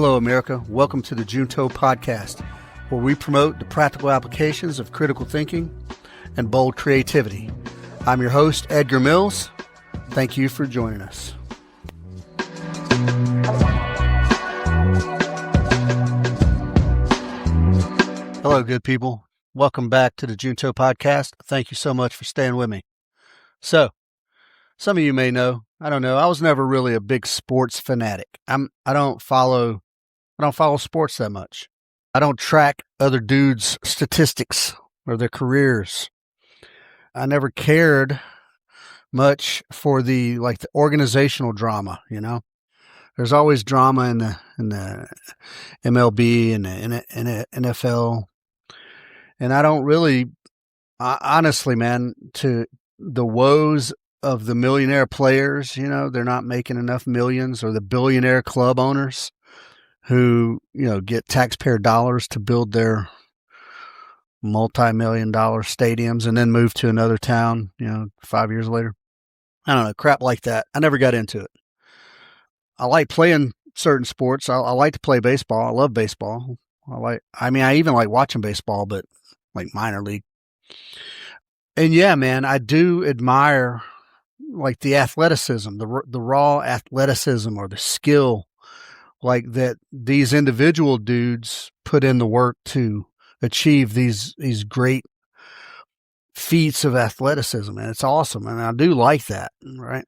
Hello, America. Welcome to the Junto Podcast, where we promote the practical applications of critical thinking and bold creativity. I'm your host, Edgar Mills. Thank you for joining us. Hello, good people. Welcome back to the Junto Podcast. Thank you so much for staying with me. So, some of you may know, I don't know, I was never really a big sports fanatic. I don't follow sports that much. I don't track other dudes' statistics or their careers. I never cared much for the organizational drama, you know. There's always drama in the MLB and the NFL. And I don't really, honestly, man, to the woes of the millionaire players, you know, they're not making enough millions, or the billionaire club owners who, you know, get taxpayer dollars to build their multi-million-dollar stadiums and then move to another town, you know, 5 years later. I don't know, crap like that. I never got into it. I like playing certain sports. I like to play baseball. I love baseball. I even like watching baseball, but like minor league. And yeah, man, I do admire like the athleticism, the raw athleticism or the skill like that these individual dudes put in the work to achieve these great feats of athleticism. And it's awesome. And I do like that, right?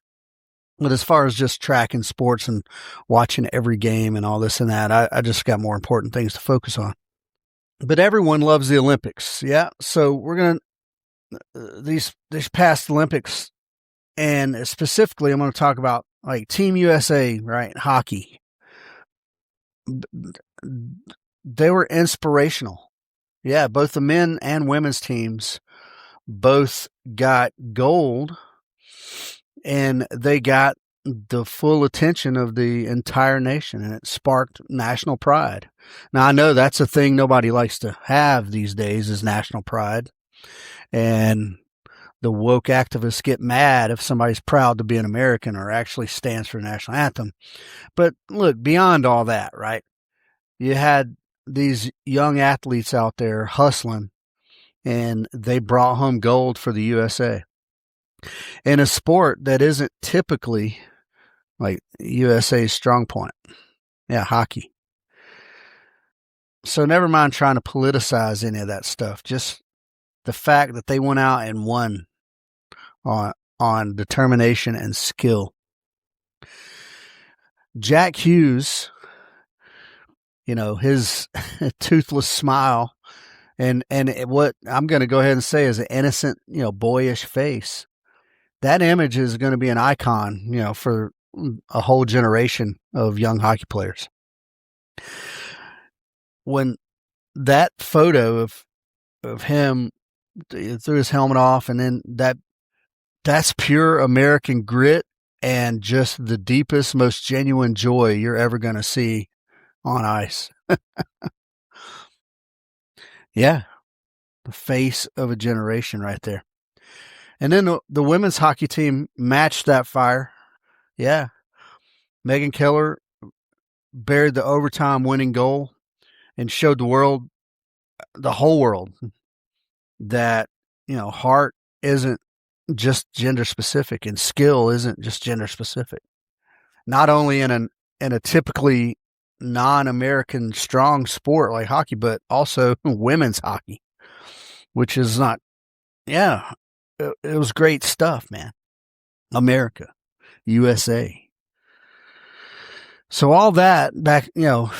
But as far as just tracking sports and watching every game and all this and that, I just got more important things to focus on. But everyone loves the Olympics. Yeah. So we're going to, these past Olympics, and specifically, I'm going to talk about like Team USA, right? Hockey. They were inspirational. Yeah. Both the men and women's teams both got gold, and they got the full attention of the entire nation, and it sparked national pride. Now, I know that's a thing nobody likes to have these days, is national pride. And the woke activists get mad if somebody's proud to be an American or actually stands for the national anthem. But look, beyond all that, right? You had these young athletes out there hustling, and they brought home gold for the USA in a sport that isn't typically like USA's strong point. Yeah, hockey. So never mind trying to politicize any of that stuff. Just the fact that they went out and won on determination and skill. Jack Hughes, you know, his toothless smile and what I'm going to go ahead and say is an innocent, you know, boyish face. That image is going to be an icon, you know, for a whole generation of young hockey players. When that photo of him threw his helmet off, and then that's pure American grit and just the deepest, most genuine joy you're ever going to see on ice. Yeah, the face of a generation right there. And then the women's hockey team matched that fire. Yeah. Megan Keller buried the overtime winning goal and showed the whole world, that, you know, heart isn't just gender specific and skill isn't just gender specific. Not only in a typically non-American strong sport like hockey, but also women's hockey, which is not, yeah, it was great stuff, man. America, USA. So all that back, you know,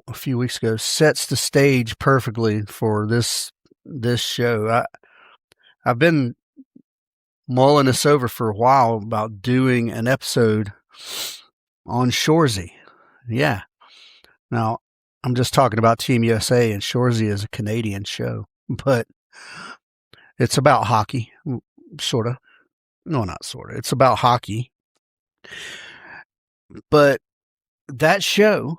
a few weeks ago sets the stage perfectly for this show. I've been mulling this over for a while about doing an episode on Shoresy. Yeah. Now, I'm just talking about Team USA, and Shoresy is a Canadian show, but it's about hockey, sort of. No, not sort of. It's about hockey. But that show,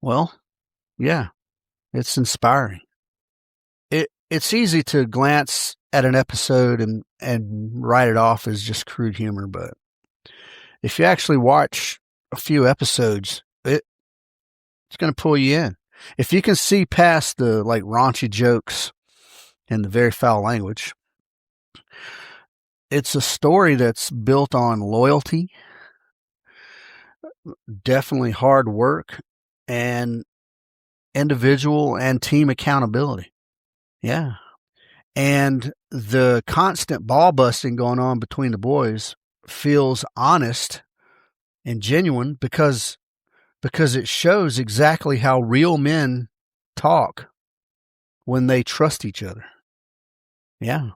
well, yeah, it's inspiring. It's easy to glance at an episode and write it off as just crude humor, but if you actually watch a few episodes, it's going to pull you in. If you can see past the like raunchy jokes and the very foul language, it's a story that's built on loyalty, definitely hard work, and individual and team accountability. Yeah. And the constant ball busting going on between the boys feels honest and genuine because it shows exactly how real men talk when they trust each other. Yeah.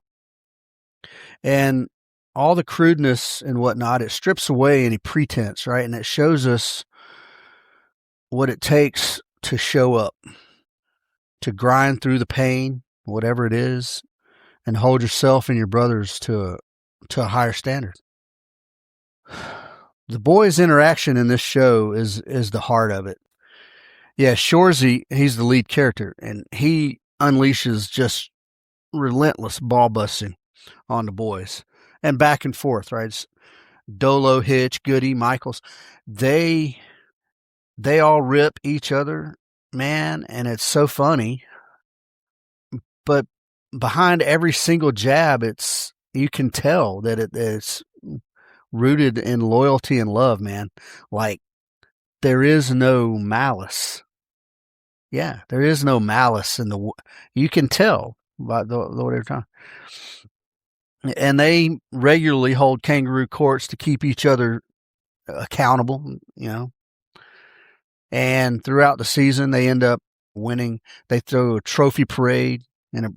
And all the crudeness and whatnot, it strips away any pretense, right? And it shows us what it takes to show up, to grind through the pain, whatever it is, and hold yourself and your brothers to a higher standard. The boys' interaction in this show is the heart of it. Yeah, Shoresy, he's the lead character, and he unleashes just relentless ball busting on the boys, and back and forth, right? It's Dolo, Hitch, Goody, Michaels, they all rip each other, man, and it's so funny. But behind every single jab, you can tell that it's rooted in loyalty and love, man. Like, there is no malice. Yeah, there is no malice you can tell by the way they're trying. And they regularly hold kangaroo courts to keep each other accountable, And throughout the season, they end up winning. They throw a trophy parade, and it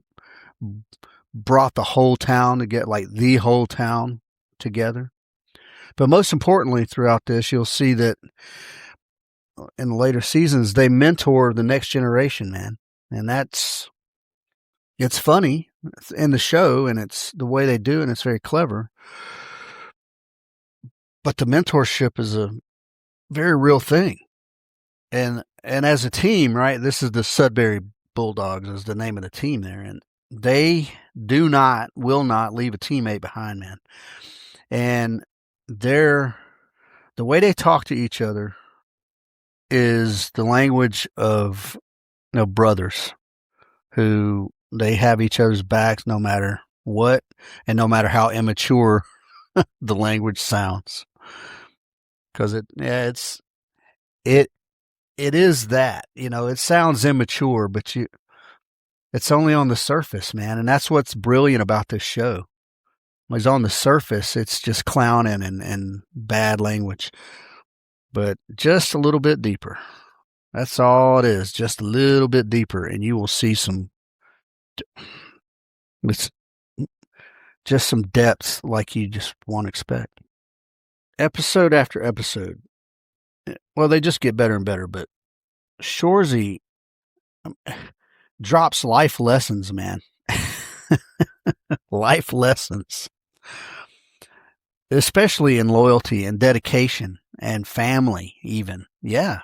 brought the whole town to get like the whole town together. But most importantly, throughout this, you'll see that in the later seasons, they mentor the next generation, man. And it's funny in the show, and it's the way they do it, and it's very clever. But the mentorship is a very real thing. And as a team, right, this is the Sudbury Bulldogs is the name of the team there. And they will not leave a teammate behind, man. And the way they talk to each other is the language of brothers who they have each other's backs no matter what, and no matter how immature the language sounds. Because it is that, it sounds immature, but it's only on the surface, man. And that's what's brilliant about this show. It's on the surface, it's just clowning and bad language, but just a little bit deeper. That's all it is, just a little bit deeper, and you will see just some depths like you just won't expect. Episode after episode, well, they just get better and better, but Shoresy drops life lessons, man. Life lessons. Especially in loyalty and dedication and family, even. Yeah.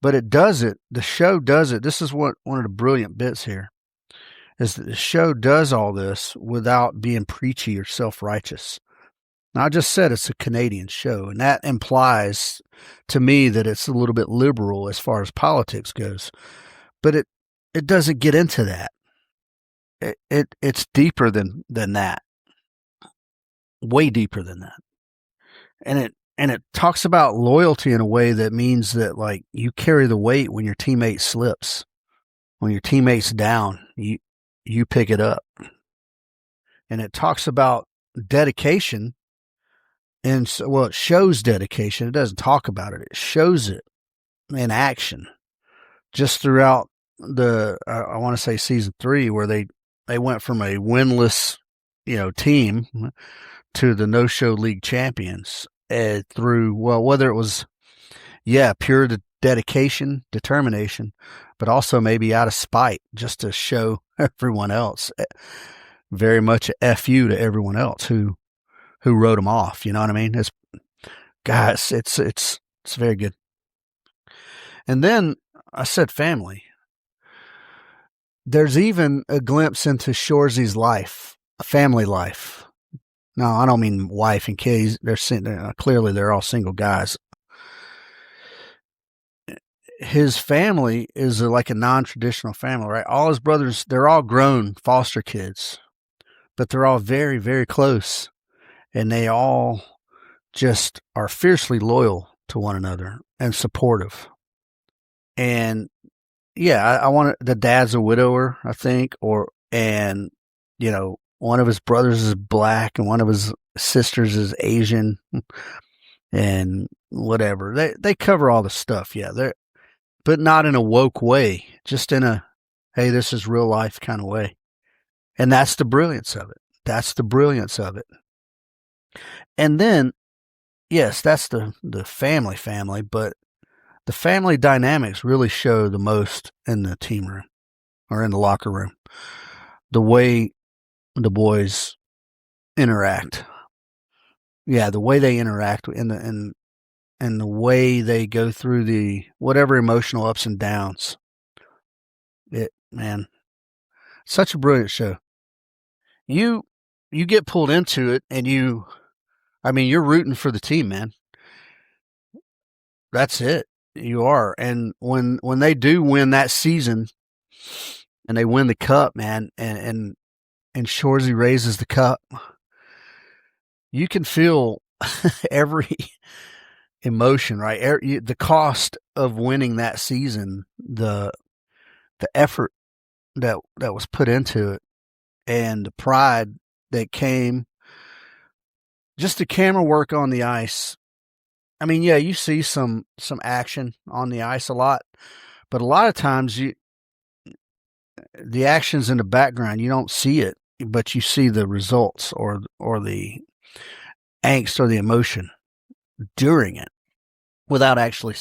But it does it. The show does it. This is one of the brilliant bits here, is that the show does all this without being preachy or self-righteous. Now, I just said it's a Canadian show, and that implies to me that it's a little bit liberal as far as politics goes. But it doesn't get into that. It's deeper than that. Way deeper than that. And it talks about loyalty in a way that means that, like, you carry the weight when your teammate slips. When your teammate's down, you pick it up. And it talks about dedication. And it shows dedication. It doesn't talk about it. It shows it in action. Just throughout I want to say season 3, where they went from a winless, team to the no-show league champions through, whether it was, pure dedication, determination, but also maybe out of spite, just to show everyone else, very much a FU to everyone else who wrote them off. You know what I mean? It's very good. And then I said family. There's even a glimpse into Shoresy's life, a family life. No, I don't mean wife and kids. Clearly they're all single guys. his family is like a non-traditional family, right? All his brothers, they're all grown foster kids, but they're all very, very close, and they all just are fiercely loyal to one another and supportive. And yeah, I want the dad's a widower, I think, and one of his brothers is black and one of his sisters is Asian, and whatever. They cover all the stuff, yeah. But not in a woke way, just in a, hey, this is real life kind of way. And that's the brilliance of it. That's the brilliance of it. And then, yes, that's the family, but the family dynamics really show the most in the team room or in the locker room. The way the boys interact. Yeah, the way they interact and the way they go through the whatever emotional ups and downs. Man, such a brilliant show. You get pulled into it and you're rooting for the team, man. That's it. You are. And when they do win that season and they win the cup, man, and Shoresy raises the cup, you can feel every emotion, right? The cost of winning that season, the effort that was put into it, and the pride that came, just the camera work on the ice. I mean, yeah, you see some action on the ice a lot, but a lot of times the action's in the background. You don't see it, but you see the results or the angst or the emotion during it without actually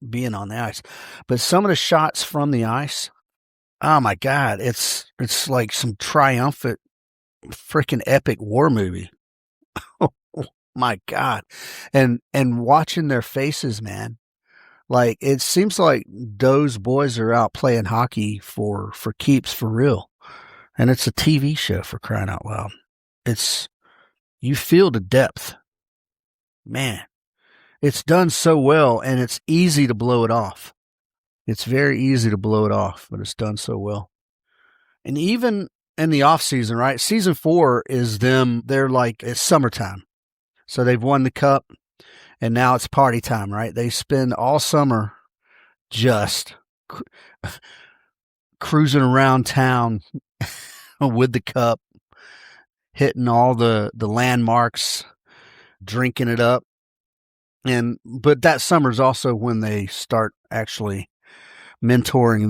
being on the ice. But some of the shots from the ice, oh my God, it's like some triumphant, freaking epic war movie. Oh my God. And watching their faces, man, like it seems like those boys are out playing hockey for keeps, for real. And it's a TV show, for crying out loud. You feel the depth, man. It's done so well, and it's easy to blow it off. It's very easy to blow it off, but it's done so well. And even in the off season, right? Season 4 is them. They're like, it's summertime. So they've won the cup and now it's party time, right? They spend all summer just cruising around town with the cup, hitting all the landmarks, drinking it up. But that summer is also when they start actually mentoring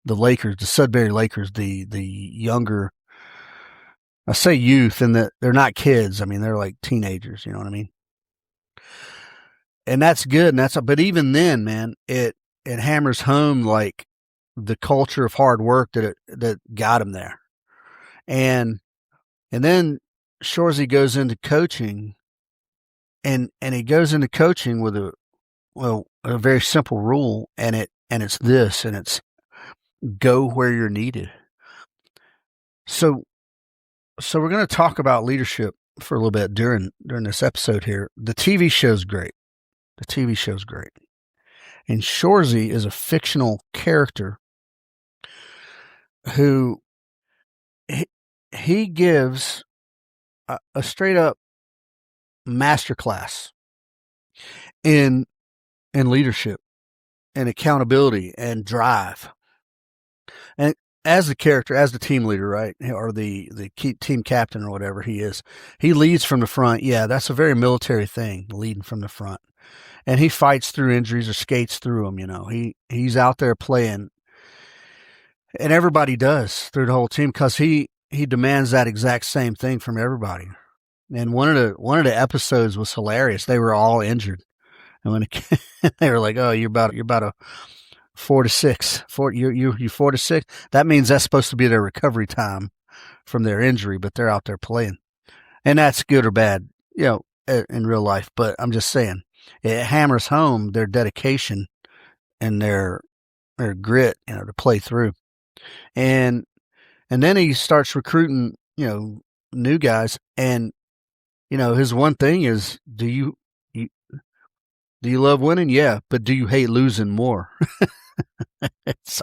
the Lakers, the Sudbury Lakers, the younger, I say youth, and that they're not kids. I mean, they're like teenagers, you know what I mean? And that's good. But even then, man, it hammers home like the culture of hard work that got him there. And then Shoresy goes into coaching, and he goes into coaching with a very simple rule, and it's this, and it's go where you're needed. So we're going to talk about leadership for a little bit during this episode here. The TV show's great. And Shoresy is a fictional character who he gives a straight up masterclass in leadership and accountability and drive. And as the character, as the team leader, right, or the team captain or whatever he is, he leads from the front. Yeah, that's a very military thing, leading from the front. And he fights through injuries or skates through them. You know, he's out there playing, and everybody does through the whole team because he demands that exact same thing from everybody. And one of the episodes was hilarious. They were all injured, and when they were like, "Oh, you're about a 4 to 6. You 4 to 6. That means that's supposed to be their recovery time from their injury, but they're out there playing, and that's good or bad, you know, in real life. But I'm just saying, it hammers home their dedication and their grit, you know, to play through. And then he starts recruiting, you know, new guys, and you know, his one thing is, do you love winning? Yeah, but do you hate losing more? It's,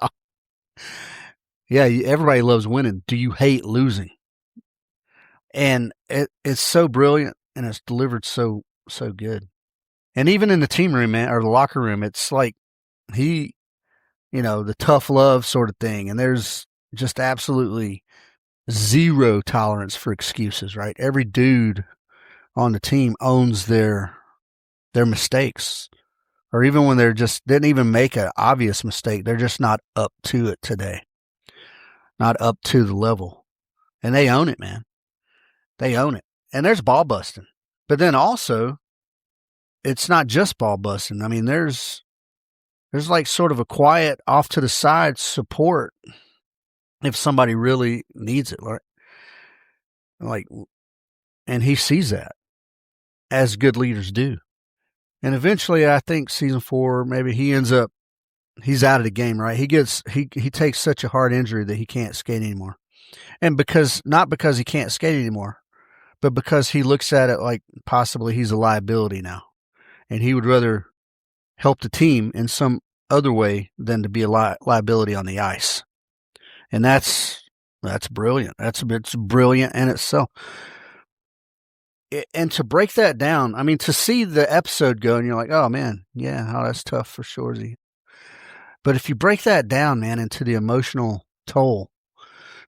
yeah, everybody loves winning. Do you hate losing? And it's so brilliant, and it's delivered so good. And even in the team room, man, or the locker room, it's like he, the tough love sort of thing. And there's just absolutely zero tolerance for excuses, right? Every dude on the team owns their mistakes. Or even when they're just didn't even make an obvious mistake, they're just not up to it today. Not up to the level. And they own it, man. They own it. And there's ball busting. But then also, it's not just ball busting. I mean, there's like sort of a quiet off to the side support if somebody really needs it. Like, and he sees that, as good leaders do. And eventually, I think season 4, maybe he's out of the game, right? He takes such a hard injury that he can't skate anymore. And not because he can't skate anymore, but because he looks at it like possibly he's a liability now. And he would rather help the team in some other way than to be a liability on the ice. And that's brilliant. It's brilliant in itself. And to break that down, I mean, to see the episode go and you're like, oh man, yeah, that's tough for Shoresy. But if you break that down, man, into the emotional toll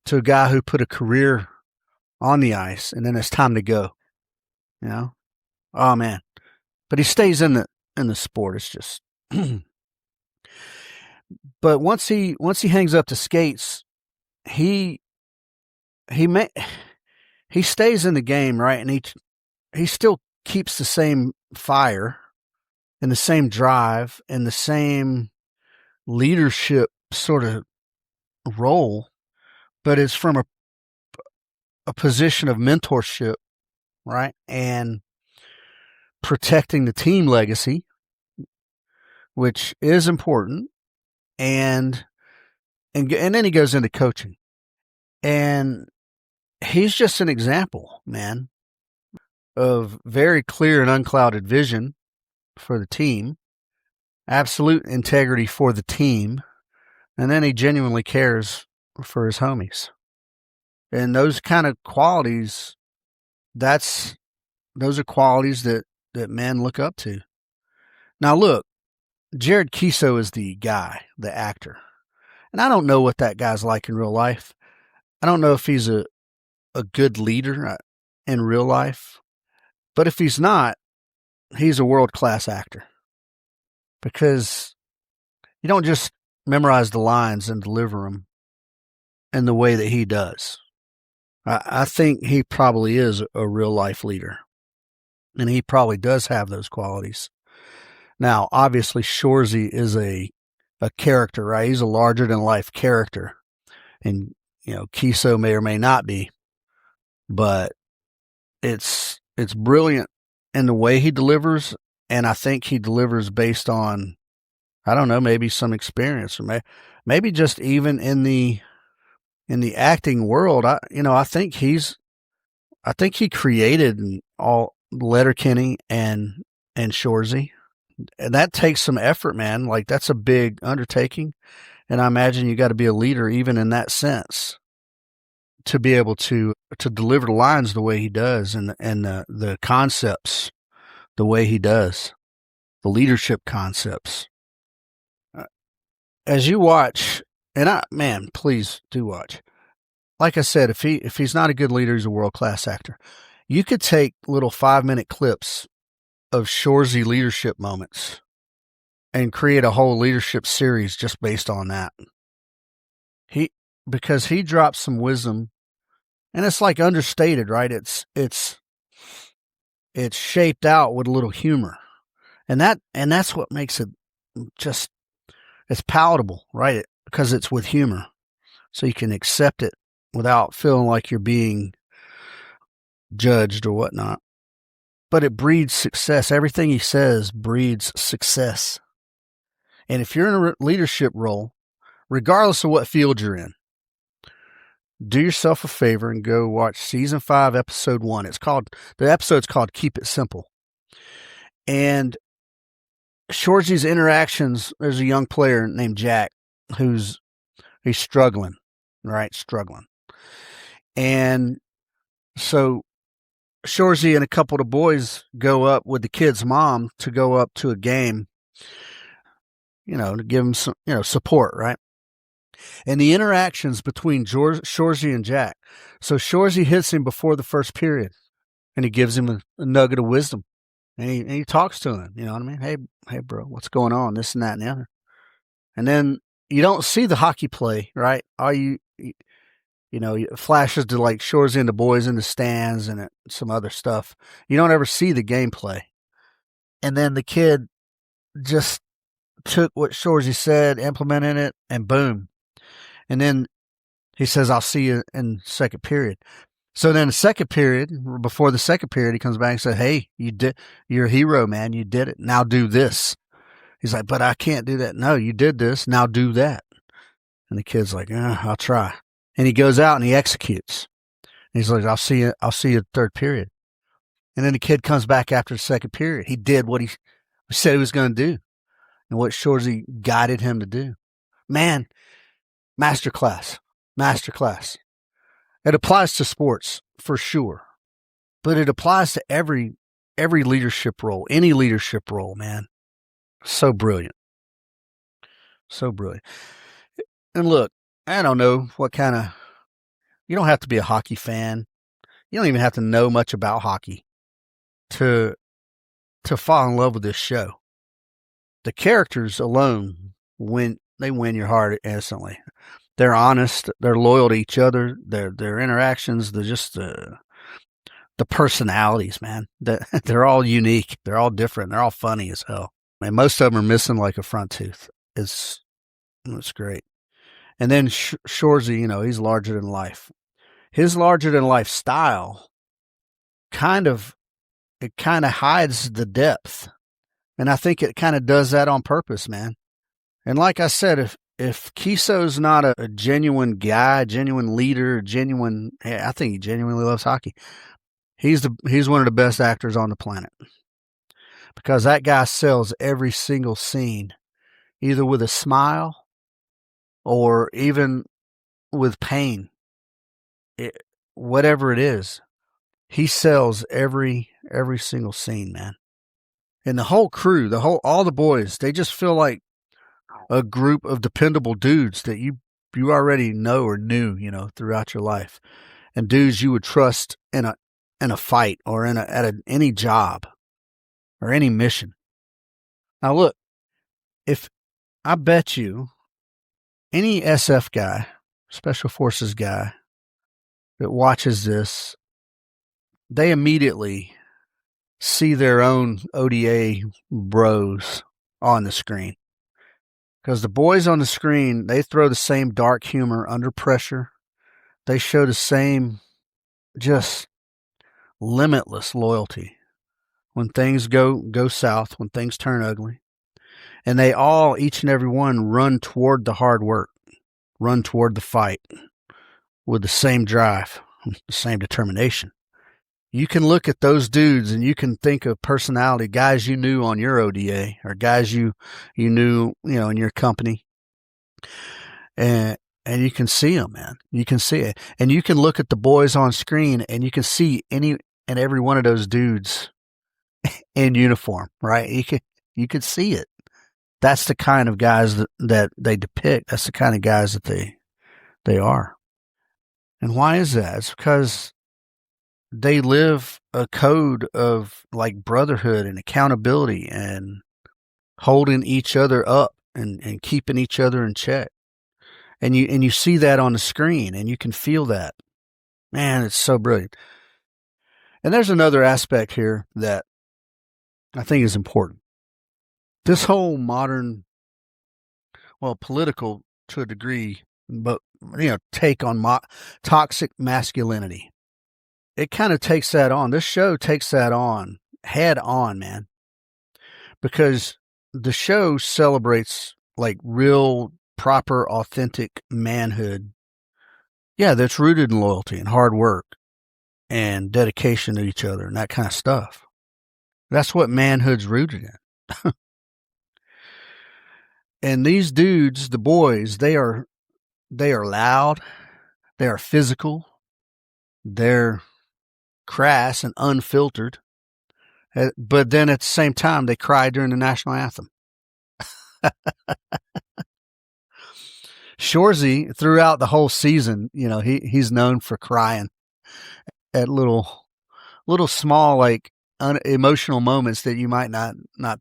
to a guy who put a career on the ice and then it's time to go, oh man. But he stays in the sport. It's just, but once he hangs up the skates, he stays in the game, right? And he still keeps the same fire and the same drive and the same leadership sort of role, but it's from a position of mentorship, right? And protecting the team legacy, which is important. And then he goes into coaching. And he's just an example, man, of very clear and unclouded vision for the team, absolute integrity for the team, and then he genuinely cares for his homies. And those kind of qualities, those are qualities that men look up to. Now look, Jared Keeso is the guy, the actor. And I don't know what that guy's like in real life. I don't know if he's a good leader in real life. But if he's not, he's a world-class actor. Because you don't just memorize the lines and deliver them in the way that he does. I think he probably is a real-life leader. And he probably does have those qualities. Now, obviously, Shoresy is a character, right? He's a larger-than-life character. And, Keeso may or may not be. But it's brilliant in the way he delivers, and I think he delivers based on, I don't know, maybe some experience, or maybe just even in the acting world. I think he created all Letterkenny and Shoresy, and that takes some effort, man. Like, that's a big undertaking, and I imagine you got to be a leader even in that sense to be able to deliver the lines the way he does, and the concepts the way he does, the leadership concepts. As you watch, and please do watch. Like I said, if he's not a good leader, he's a world-class actor. You could take little 5-minute clips of Shoresy leadership moments and create a whole leadership series just based on that. Because he drops some wisdom, and it's like understated, right? It's shaped out with a little humor, and that's what makes it just, it's palatable, right? Because it's with humor, so you can accept it without feeling like you're being judged or whatnot. But it breeds success. Everything he says breeds success. And if you're in a leadership role, regardless of what field you're in, do yourself a favor and go watch season 5, episode 1. The episode's called Keep It Simple. And Shoresy's interactions, there's a young player named Jack he's struggling, right? Struggling. And so Shoresy and a couple of the boys go up with the kid's mom to go up to a game, to give him some, support, right? And the interactions between Shoresy and Jack. So Shoresy hits him before the first period, and he gives him a nugget of wisdom, and he talks to him. You know what I mean? Hey, bro, what's going on? This and that and the other. And then you don't see the hockey play, right? All it flashes to like Shoresy and the boys in the stands and some other stuff. You don't ever see the gameplay. And then the kid just took what Shoresy said, implemented it, and boom. And then he says, I'll see you in second period. So then the second period, before the second period, he comes back and says, hey, you're a hero, man. You did it. Now do this. He's like, but I can't do that. No, you did this. Now do that. And the kid's like, I'll try. And he goes out and he executes. And he's like, I'll see you third period. And then the kid comes back after the second period. He did what he said he was going to do and what Shoresy guided him to do. Man, masterclass. It applies to sports for sure, but it applies to every leadership role, any leadership role, man. So brilliant. And look, I don't know you don't have to be a hockey fan. You don't even have to know much about hockey to fall in love with this show. The characters alone win your heart instantly. They're honest. They're loyal to each other. Their interactions. They're just the personalities, man. They're all unique. They're all different. They're all funny as hell. And most of them are missing like a front tooth. It's great. And then Shoresy, he's larger than life. His larger than life style kind of hides the depth. And I think it kind of does that on purpose, man. And like I said, if Kiso's not a genuine guy, genuine leader, I think he genuinely loves hockey. He's one of the best actors on the planet. Because that guy sells every single scene, either with a smile or even with pain. Whatever it is, he sells every single scene, man. And the whole crew, all the boys, they just feel like a group of dependable dudes that you already know or knew, throughout your life, and dudes you would trust in a fight or at any job or any mission. Now look, if I bet you any SF guy, Special Forces guy that watches this, they immediately see their own ODA bros on the screen. Because the boys on the screen, they throw the same dark humor under pressure. They show the same just limitless loyalty when things go south, when things turn ugly. And they all, each and every one, run toward the hard work, run toward the fight with the same drive, the same determination. You can look at those dudes and you can think of personality, guys you knew on your ODA or guys you knew, in your company. And you can see them, man. You can see it. And you can look at the boys on screen and you can see any and every one of those dudes in uniform, right? You could see it. That's the kind of guys that they depict. That's the kind of guys that they are. And why is that? It's because they live a code of like brotherhood and accountability and holding each other up and keeping each other in check. And you see that on the screen and you can feel that. Man, it's so brilliant. And there's another aspect here that I think is important. This whole modern, political to a degree, but take on toxic masculinity. It kind of takes that on. This show takes that on head on, man. Because the show celebrates like real, proper, authentic manhood. Yeah, that's rooted in loyalty and hard work and dedication to each other and that kind of stuff. That's what manhood's rooted in. And these dudes, the boys, they are loud, they are physical, they're crass and unfiltered. But then at the same time, they cry during the national anthem. Shoresy, throughout the whole season, he's known for crying at little small, like emotional moments that you might not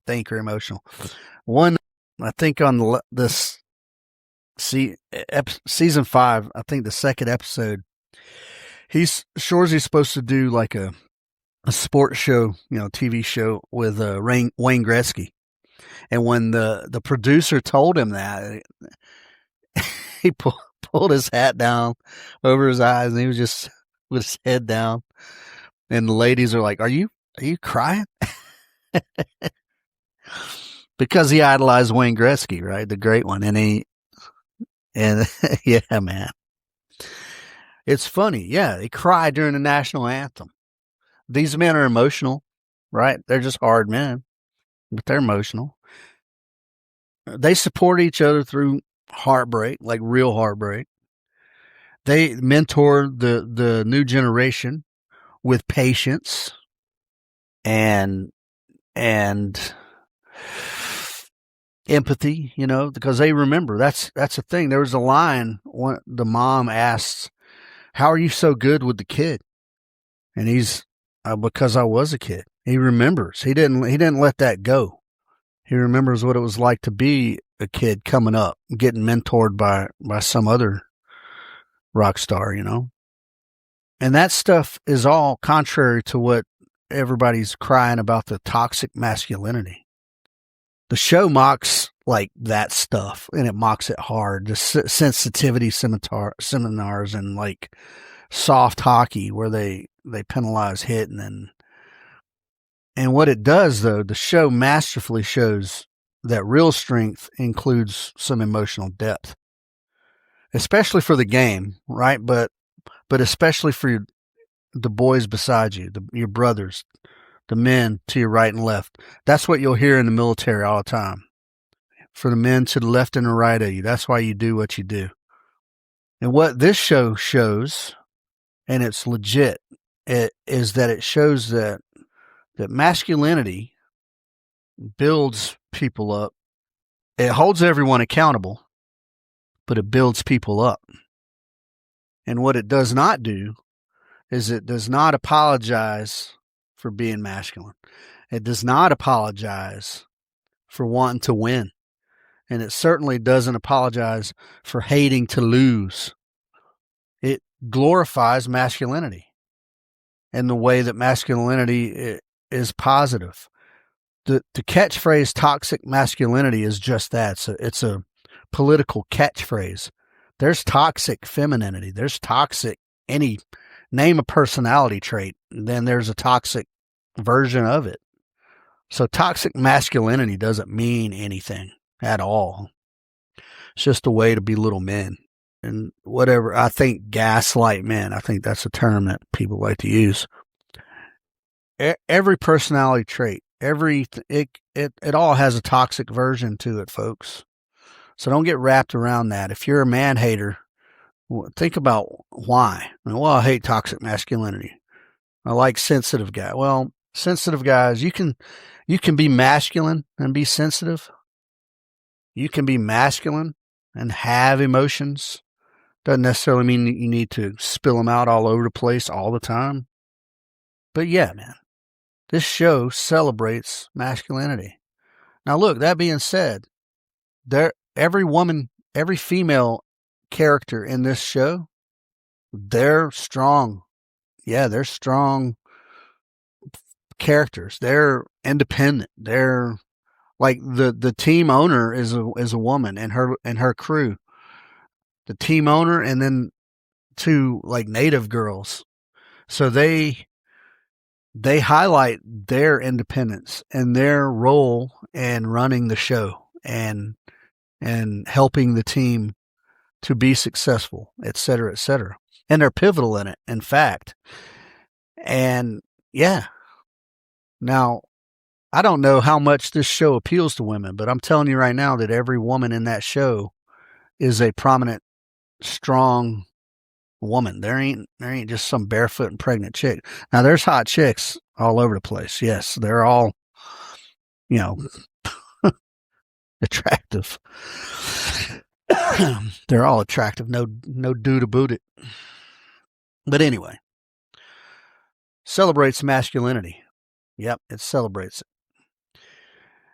think are emotional. One, I think on this season 5, I think the second episode, Shoresy's supposed to do like a sports show, TV show with Wayne Gretzky. And when the producer told him that, he pulled his hat down over his eyes, and he was just with his head down. And the ladies are like, "Are you crying?" Because he idolized Wayne Gretzky, right, the great one, and yeah, man, it's funny. Yeah, they cry during the national anthem. These men are emotional, right? They're just hard men, but they're emotional. They support each other through heartbreak, like real heartbreak. They mentor the new generation with patience and empathy, because they remember. That's the thing. There was a line the mom asks, "How are you so good with the kid?" And he's, "Because I was a kid." He remembers. He didn't let that go. He remembers what it was like to be a kid coming up, getting mentored by some other rock star, And that stuff is all contrary to what everybody's crying about, the toxic masculinity. The show mocks like that stuff, and it mocks it hard. The sensitivity seminars and like soft hockey where they penalize hitting and what it does, though, the show masterfully shows that real strength includes some emotional depth, especially for the game, right? But especially for the boys beside you, your brothers, the men to your right and left. That's what you'll hear in the military all the time. For the men to the left and the right of you, that's why you do what you do. And what this show shows, and it's legit, is that it shows that masculinity builds people up. It holds everyone accountable, but it builds people up. And what it does not do is it does not apologize for being masculine. It does not apologize for wanting to win. And it certainly doesn't apologize for hating to lose. It glorifies masculinity and the way that masculinity is positive. The catchphrase toxic masculinity is just that. It's a political catchphrase. There's toxic femininity. There's toxic, name a personality trait, then there's a toxic version of it. So toxic masculinity doesn't mean anything at all. It's just a way to belittle men. And whatever, I think gaslight men, I think that's a term that people like to use. Every personality trait, it all has a toxic version to it, folks. So don't get wrapped around that. If you're a man hater, think about why. I hate toxic masculinity. I like sensitive guys. Well, sensitive guys, you can be masculine and be sensitive. You can be masculine and have emotions. Doesn't necessarily mean you need to spill them out all over the place all the time. But yeah, man, this show celebrates masculinity. Now, look, that being said, every female character in this show, they're strong. Yeah, they're strong characters. They're independent. They're like the team owner is a woman and her crew. The team owner and then 2 like native girls. So they highlight their independence and their role in running the show and helping the team to be successful, et cetera, et cetera. And they're pivotal in it, in fact. And yeah. Now, I don't know how much this show appeals to women, but I'm telling you right now that every woman in that show is a prominent, strong woman. There ain't just some barefoot and pregnant chick. Now there's hot chicks all over the place. Yes, they're all, you know, attractive. They're all attractive. No dude about it. But anyway, celebrates masculinity. Yep, it celebrates it.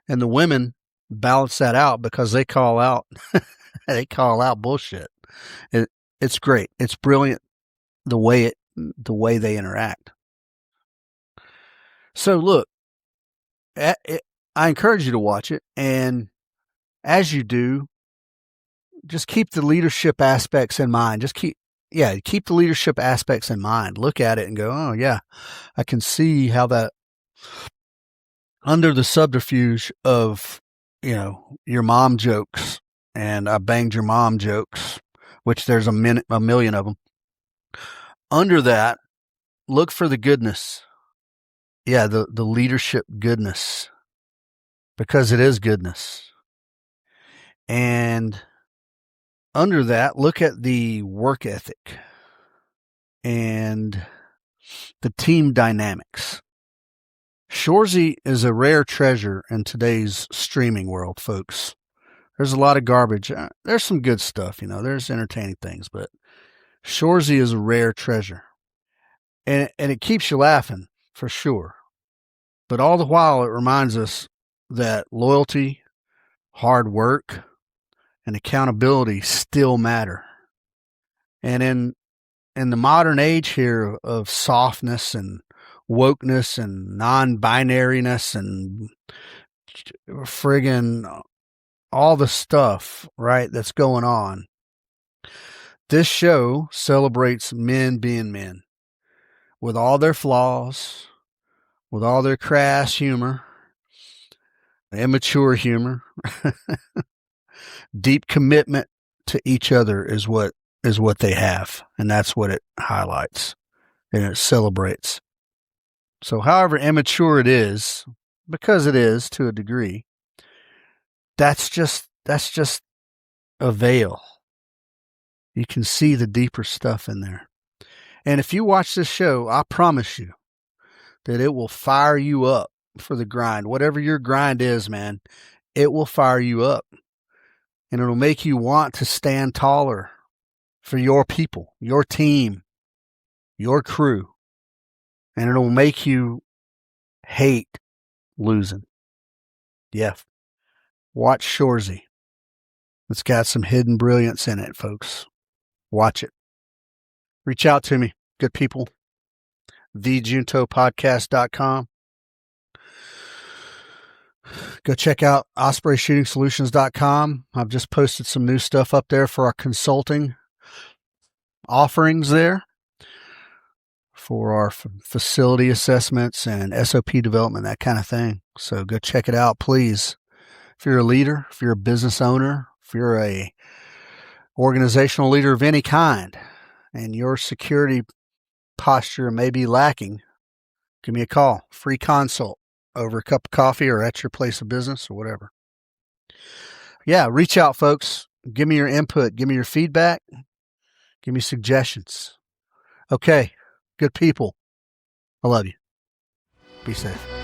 And the women balance that out because they call out bullshit. It's great. It's brilliant the way they interact. So look, I encourage you to watch it, and as you do, just keep the leadership aspects in mind. Keep the leadership aspects in mind. Look at it and go, oh yeah, I can see how that, under the subterfuge of, your mom jokes and I banged your mom jokes, which there's a million of them. Under that, look for the goodness. Yeah, the leadership goodness, because it is goodness. And under that, look at the work ethic and the team dynamics. Shoresy is a rare treasure in today's streaming world, folks. There's a lot of garbage. There's some good stuff, there's entertaining things, but Shoresy is a rare treasure. And it keeps you laughing, for sure. But all the while, it reminds us that loyalty, hard work, and accountability still matter. And in the modern age here of softness and wokeness and non-binariness and friggin' all the stuff, right, that's going on, this show celebrates men being men, with all their flaws, with all their crass humor, immature humor. Deep commitment to each other is what they have, and that's what it highlights and it celebrates. So however immature it is, because it is to a degree, that's just a veil. You can see the deeper stuff in there. And if you watch this show, I promise you that it will fire you up for the grind. Whatever your grind is, man, it will fire you up. And it'll make you want to stand taller for your people, your team, your crew. And it'll make you hate losing. Yeah. Watch Shoresy. It's got some hidden brilliance in it, folks. Watch it. Reach out to me, good people. TheJuntoPodcast.com. Go check out OspreyShootingSolutions.com. I've just posted some new stuff up there for our consulting offerings there for our facility assessments and SOP development, that kind of thing. So go check it out, please. If you're a leader, if you're a business owner, if you're a organizational leader of any kind, and your security posture may be lacking, give me a call. Free consult over a cup of coffee or at your place of business or whatever. Yeah, reach out, folks. Give me your input. Give me your feedback. Give me suggestions. Okay, good people. I love you. Be safe.